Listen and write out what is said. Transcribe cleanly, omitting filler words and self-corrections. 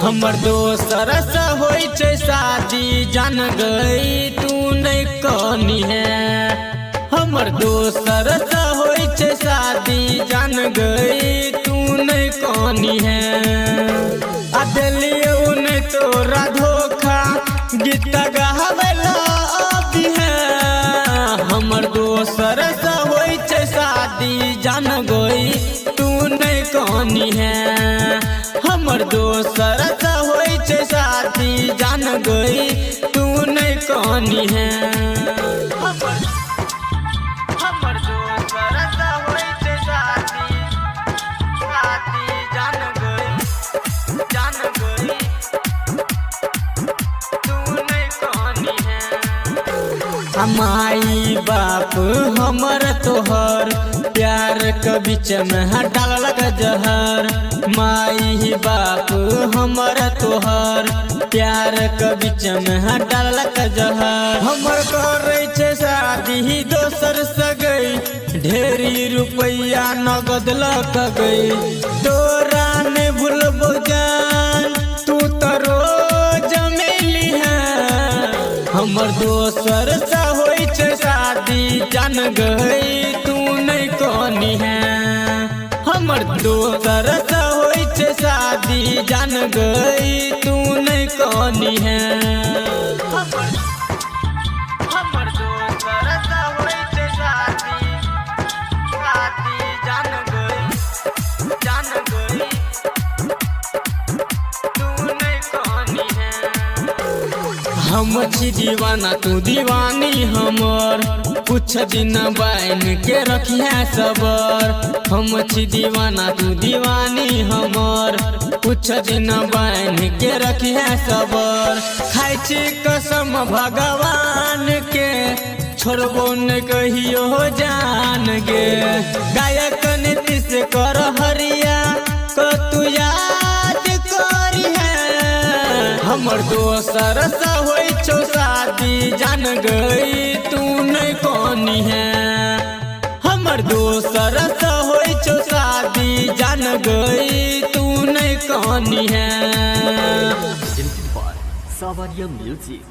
हमर दोसर से होई छै शादी जान गई तू नहीं कहनी है। हमर दोसर से होई छै शादी जान गई तू नहीं कहनी है। आ दिलिए उन्हें तोरा धोखा गीत गावेला अभी है। हमर दोसर से होई छै शादी जान गई तू नहीं कहनी है। हमर दोसर से होई छै शादी जान गई तू नहीं कहनी है। हमर दोसर से होई छै शादी जान गई तू नहीं कहनी है। माई बाप हमर तोहर प्यार के बीच में डाललक जहर। माई बाप हमर तोहर प्यार के बीच में डाललक जहर। हमर करे छै शादी दोसर से गई ढेरी रुपया नगद लग गई। तोरा ने भूलबो जान तू तो रोज मिली है। हमर दोसर से होई छै शादी जान गई तू नहीं कहनी है। हमर दोसर से होई छै शादी जान गई तू नहीं कहनी है। हमर दोसर से होई छै शादी जान गई तू नहीं कहनी है। हम छी दीवाना तू दीवानी हमर कुछ दिन बन के रखिए सबर। हम छी दीवाना तू दीवानी हमर कुछ दिन बन के रखिए सबर। खाई छी कसम भगवान के छोड़बो न कहियो जान गे। गायक नीतीश कर हरिया को तू याद करी है। हमर दोसर से होई छो शादी जान गई तू नहीं कहनी है। हमर दोसर से होई छो शादी जान गई तू नहीं कहनी है। Savaria Music